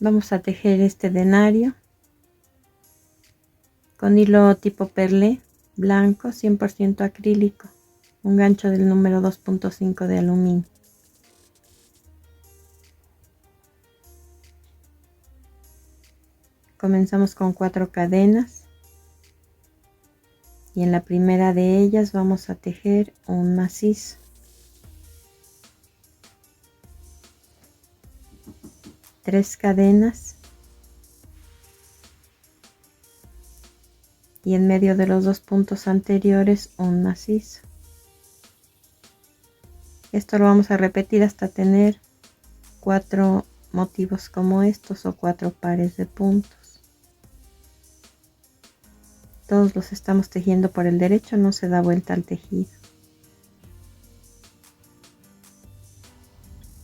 Vamos a tejer este denario con hilo tipo perlé blanco 100% acrílico, un gancho del número 2.5 de aluminio. Comenzamos con 4 cadenas y en la primera de ellas vamos a tejer un macizo. Tres cadenas y en medio de los dos puntos anteriores un macizo. Esto lo vamos a repetir hasta tener 4 motivos como estos o 4 pares de puntos. Todos los estamos tejiendo por el derecho, no se da vuelta al tejido.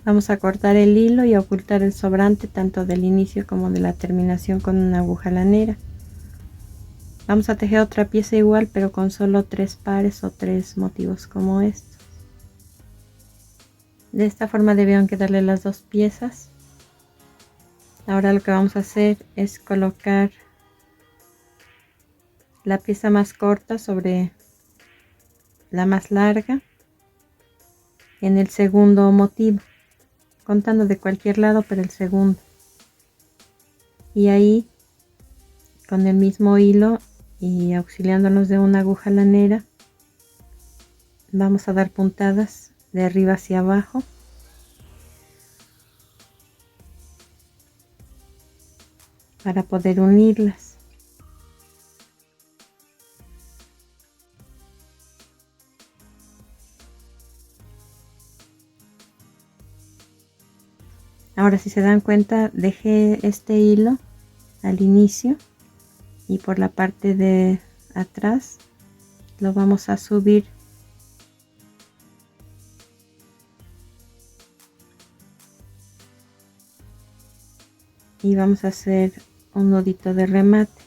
Vamos a cortar el hilo y a ocultar el sobrante tanto del inicio como de la terminación con una aguja lanera. Vamos a tejer otra pieza igual pero con solo 3 pares o 3 motivos como estos. De esta forma debieron quedarle las dos piezas. Ahora lo que vamos a hacer es colocar la pieza más corta sobre la más larga en el segundo motivo, contando de cualquier lado pero el segundo, y ahí con el mismo hilo y auxiliándonos de una aguja lanera vamos a dar puntadas de arriba hacia abajo para poder unirlas. Ahora, si se dan cuenta, dejé este hilo al inicio y por la parte de atrás lo vamos a subir y vamos a hacer un nudito de remate.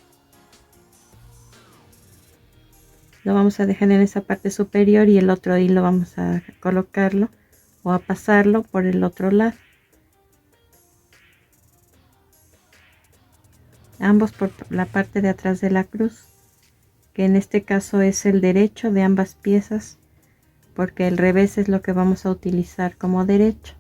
Lo vamos a dejar en esa parte superior y el otro hilo vamos a colocarlo o a pasarlo por el otro lado. Ambos por la parte de atrás de la cruz, que en este caso es el derecho de ambas piezas, porque el revés es lo que vamos a utilizar como derecho.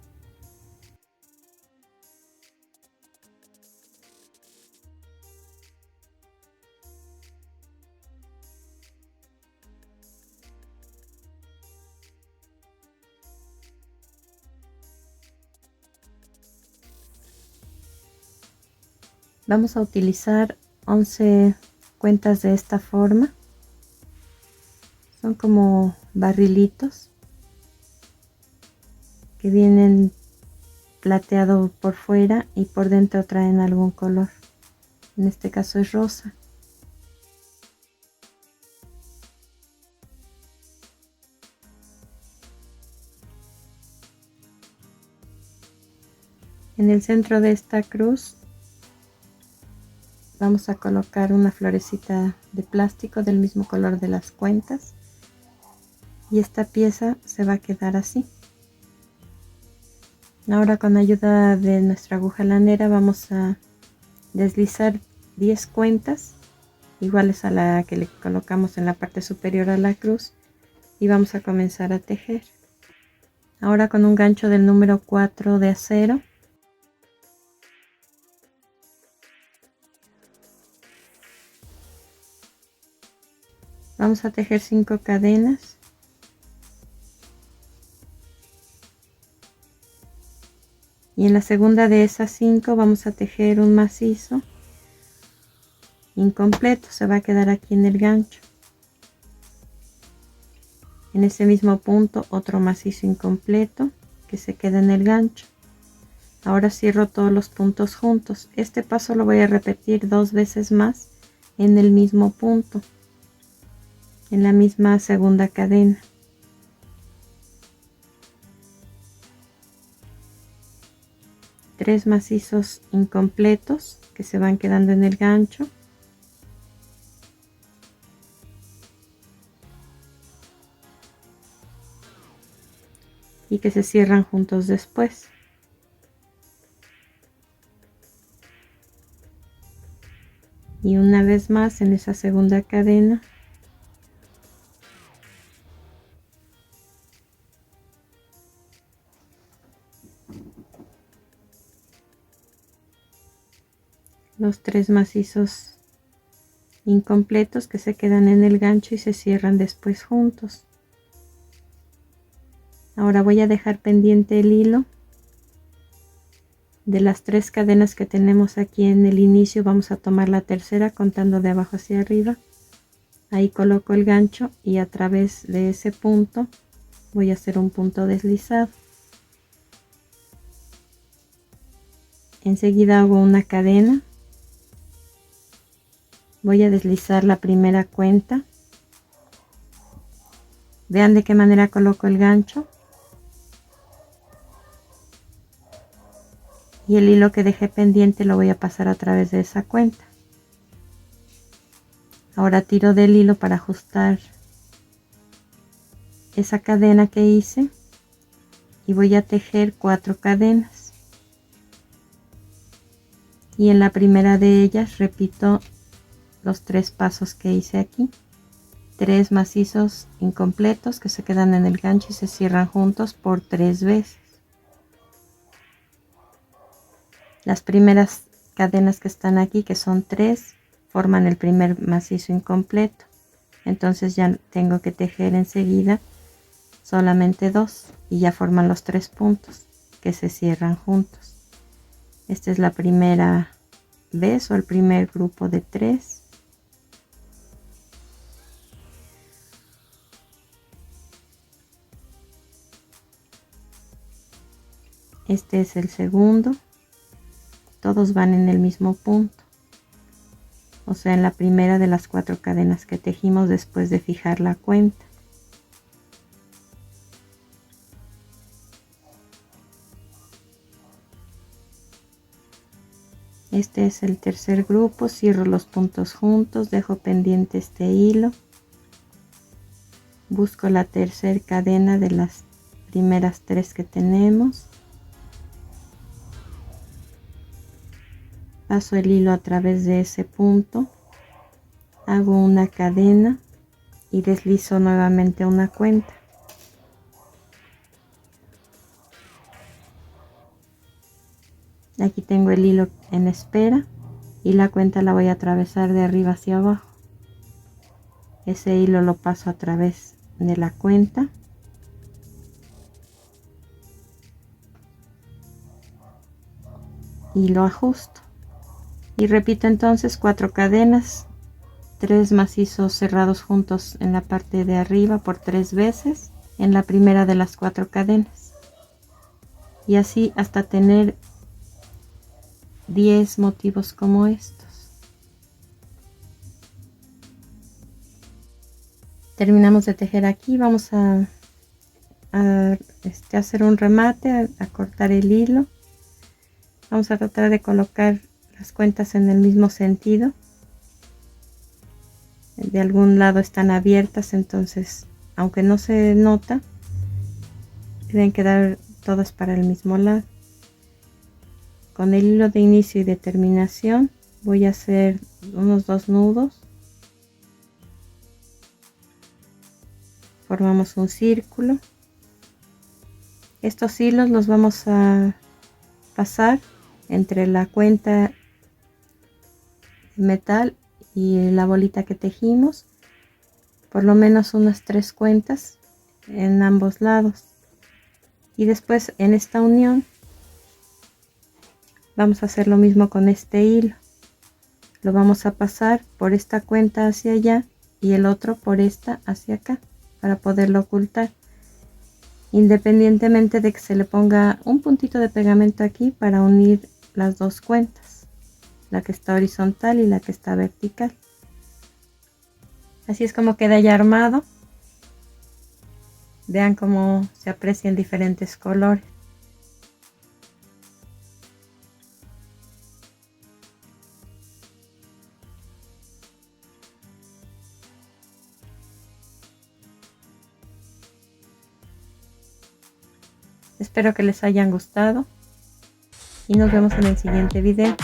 Vamos a utilizar 11 cuentas de esta forma. Son como barrilitos que vienen plateado por fuera y por dentro traen algún color. En este caso es rosa. En el centro de esta cruz vamos a colocar una florecita de plástico del mismo color de las cuentas y esta pieza se va a quedar así. Ahora, con ayuda de nuestra aguja lanera, vamos a deslizar 10 cuentas iguales a la que le colocamos en la parte superior a la cruz y vamos a comenzar a tejer. Ahora, con un gancho del número 4 de acero vamos a tejer 5 cadenas y en la segunda de esas 5 vamos a tejer un macizo incompleto, se va a quedar aquí en el gancho. En ese mismo punto otro macizo incompleto que se queda en el gancho. Ahora cierro todos los puntos juntos. Este paso lo voy a repetir 2 veces más en el mismo punto. en la misma segunda cadena. Tres macizos incompletos que se van quedando en el gancho. Y que se cierran juntos después. Y una vez más en esa segunda cadena los tres macizos incompletos que se quedan en el gancho y se cierran después juntos. Ahora voy a dejar pendiente el hilo de las tres cadenas que tenemos aquí en el inicio. Vamos a tomar la tercera contando de abajo hacia arriba. Ahí coloco el gancho y a través de ese punto voy a hacer un punto deslizado. Enseguida hago una cadena. Voy a deslizar la primera cuenta. Vean de qué manera coloco el gancho. Y el hilo que dejé pendiente lo voy a pasar a través de esa cuenta. Ahora tiro del hilo para ajustar esa cadena que hice y voy a tejer 4 cadenas. Y en la primera de ellas repito los 3 pasos que hice aquí. 3 macizos incompletos que se quedan en el gancho y se cierran juntos por 3 veces. Las primeras cadenas que están aquí, que son 3, forman el primer macizo incompleto. Entonces ya tengo que tejer enseguida solamente 2 y ya forman los 3 puntos que se cierran juntos. Esta es la primera vez o el primer grupo de 3. Este es el segundo. Todos van en el mismo punto, o sea, en la primera de las 4 cadenas que tejimos después de fijar la cuenta. Este es el tercer grupo. Cierro los puntos juntos, dejo pendiente este hilo, busco la tercera cadena de las primeras 3 que tenemos, paso el hilo a través de ese punto, hago una cadena y deslizo nuevamente una cuenta. Aquí tengo el hilo en espera y la cuenta la voy a atravesar de arriba hacia abajo. Ese hilo lo paso a través de la cuenta y lo ajusto. Y repito entonces 4 cadenas, 3 macizos cerrados juntos en la parte de arriba por 3 veces en la primera de las 4 cadenas. Y así hasta tener 10 motivos como estos. Terminamos de tejer aquí. Vamos a hacer un remate, a cortar el hilo. Vamos a tratar de colocar las cuentas en el mismo sentido. De algún lado están abiertas, entonces aunque no se nota, deben quedar todas para el mismo lado. Con el hilo de inicio y de terminación voy a hacer unos 2 nudos. Formamos un círculo. Estos hilos los vamos a pasar entre la cuenta de metal y la bolita que tejimos, por lo menos unas 3 cuentas en ambos lados. Y después en esta unión vamos a hacer lo mismo con este hilo. Lo vamos a pasar por esta cuenta hacia allá y el otro por esta hacia acá para poderlo ocultar, independientemente de que se le ponga un puntito de pegamento aquí para unir las 2 cuentas, la que está horizontal y la que está vertical. Así es como queda ya armado. Vean cómo se aprecian diferentes colores. Espero que les hayan gustado y nos vemos en el siguiente video.